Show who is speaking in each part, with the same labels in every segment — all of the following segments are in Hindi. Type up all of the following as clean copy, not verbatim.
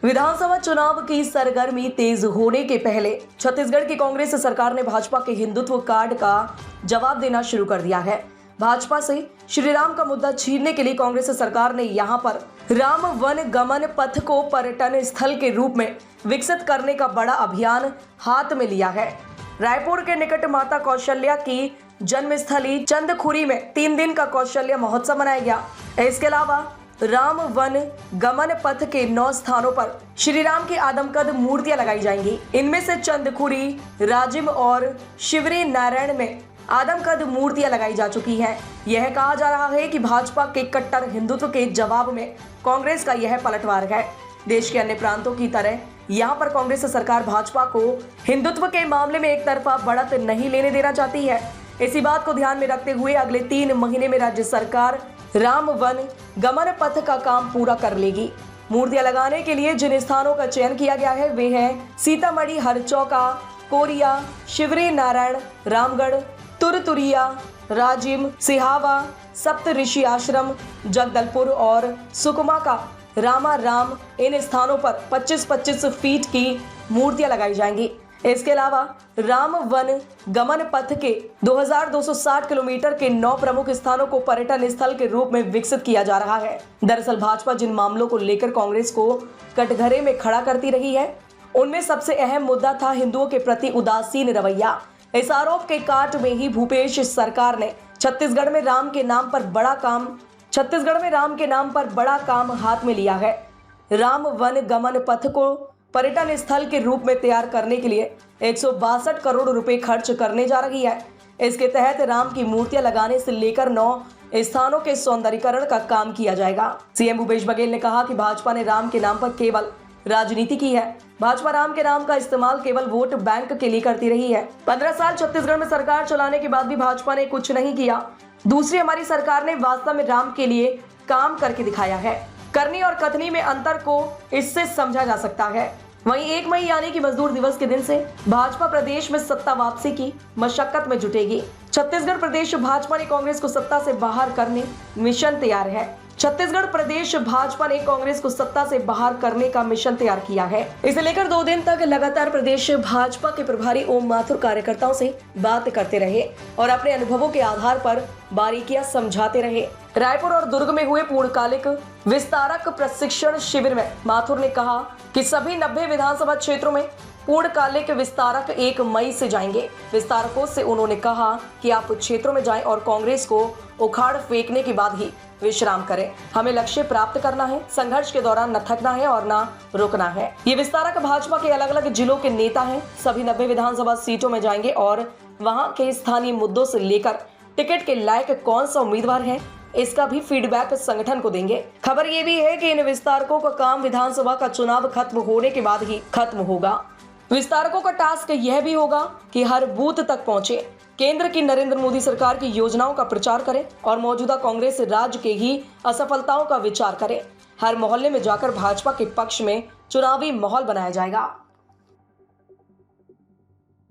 Speaker 1: विधानसभा चुनाव की सरगर्मी तेज होने के पहले छत्तीसगढ़ की कांग्रेस सरकार ने भाजपा के हिंदुत्व कार्ड का जवाब देना शुरू कर दिया है। भाजपा से श्री राम का मुद्दा छीनने के लिए कांग्रेस सरकार ने यहां पर राम वन गमन पथ को पर्यटन स्थल के रूप में विकसित करने का बड़ा अभियान हाथ में लिया है। रायपुर के निकट माता कौशल्या की जन्मस्थली चंदखुरी में 3 दिन का कौशल्या महोत्सव मनाया गया। इसके अलावा राम वन गमन पथ के 9 स्थानों पर श्री राम की आदमकद मूर्तियां लगाई जाएंगी। इनमें से चंदखुरी, राजिम और शिवरी नारायण में आदमकद मूर्तियां लगाई जा चुकी हैं। यह कहा जा रहा है कि भाजपा के कट्टर हिंदुत्व के जवाब में कांग्रेस का यह पलटवार है। देश के अन्य प्रांतों की तरह यहाँ पर कांग्रेस सरकार भाजपा को हिंदुत्व के मामले में एक तरफा बढ़त नहीं लेने देना चाहती है। इसी बात को ध्यान में रखते हुए अगले 3 महीने में राज्य सरकार राम वन गमन पथ का काम पूरा कर लेगी। मूर्तियां लगाने के लिए जिन स्थानों का चयन किया गया है वे हैं सीतामढ़ी, हरचौका, कोरिया, शिवरी नारायण, रामगढ़, तुरतुरिया, राजिम, सिहावा, सप्त ऋषि आश्रम, जगदलपुर और सुकमा का रामा राम। इन स्थानों पर 25-25 फीट की मूर्तियां लगाई जाएंगी। इसके अलावा राम वन गमन पथ के 2260 किलोमीटर के 9 प्रमुख स्थानों को पर्यटन स्थल के रूप में विकसित किया जा रहा है। दरअसल भाजपा जिन मामलों को लेकर कांग्रेस को कटघरे में खड़ा करती रही है उनमें सबसे अहम मुद्दा था हिंदुओं के प्रति उदासीन रवैया। इस आरोप के काट में ही भूपेश सरकार ने छत्तीसगढ़ में राम के नाम पर बड़ा काम हाथ में लिया है। राम वन गमन पथ को पर्यटन स्थल के रूप में तैयार करने के लिए 162 करोड़ रुपए खर्च करने जा रही है। इसके तहत राम की मूर्तियां लगाने से लेकर 9 स्थानों के सौंदर्यीकरण का काम किया जाएगा। सीएम भूपेश बघेल ने कहा कि भाजपा ने राम के नाम पर केवल राजनीति की है। भाजपा राम के नाम का इस्तेमाल केवल वोट बैंक के लिए करती रही है। 15 साल छत्तीसगढ़ में सरकार चलाने के बाद भी भाजपा ने कुछ नहीं किया। दूसरी हमारी सरकार ने वास्तव में राम के लिए काम करके दिखाया है। करनी और कथनी में अंतर को इससे समझा जा सकता है। वहीं 1 मई यानी कि मजदूर दिवस के दिन से भाजपा प्रदेश में सत्ता वापसी की मशक्कत में जुटेगी। छत्तीसगढ़ प्रदेश भाजपा ने कांग्रेस को सत्ता से बाहर करने मिशन तैयार है। छत्तीसगढ़ प्रदेश भाजपा ने कांग्रेस को सत्ता से बाहर करने का मिशन तैयार किया है। इसे लेकर 2 दिन तक लगातार प्रदेश भाजपा के प्रभारी ओम माथुर कार्यकर्ताओं से बात करते रहे और अपने अनुभवों के आधार पर बारीकियां समझाते रहे। रायपुर और दुर्ग में हुए पूर्णकालिक विस्तारक प्रशिक्षण शिविर में माथुर ने कहा कि सभी 90 विधानसभा क्षेत्रों में पूर्णकालिक विस्तारक 1 मई से जाएंगे। विस्तारकों से उन्होंने कहा कि आप क्षेत्रों में जाएं और कांग्रेस को उखाड़ फेंकने के बाद ही विश्राम करें। हमें लक्ष्य प्राप्त करना है, संघर्ष के दौरान न थकना है और न रुकना है। ये विस्तारक भाजपा के अलग अलग जिलों के नेता हैं। सभी 90 विधानसभा सीटों में जाएंगे और वहां के स्थानीय मुद्दों से लेकर टिकट के लायक कौन सा उम्मीदवार है इसका भी फीडबैक संगठन को देंगे। खबर ये भी है कि इन विस्तारकों का काम विधानसभा का चुनाव खत्म होने के बाद ही खत्म होगा। विस्तारकों का टास्क यह भी होगा कि हर बूथ तक पहुंचे, केंद्र की नरेंद्र मोदी सरकार की योजनाओं का प्रचार करें और मौजूदा कांग्रेस राज के ही असफलताओं का विचार करें। हर मोहल्ले में जाकर भाजपा के पक्ष में चुनावी माहौल बनाया जाएगा।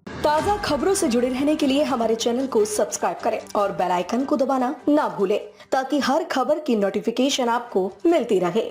Speaker 1: ताज़ा खबरों से जुड़े रहने के लिए हमारे चैनल को सब्सक्राइब करें और बेल आइकन को दबाना ना भूलें ताकि हर खबर की नोटिफिकेशन आपको मिलती रहे।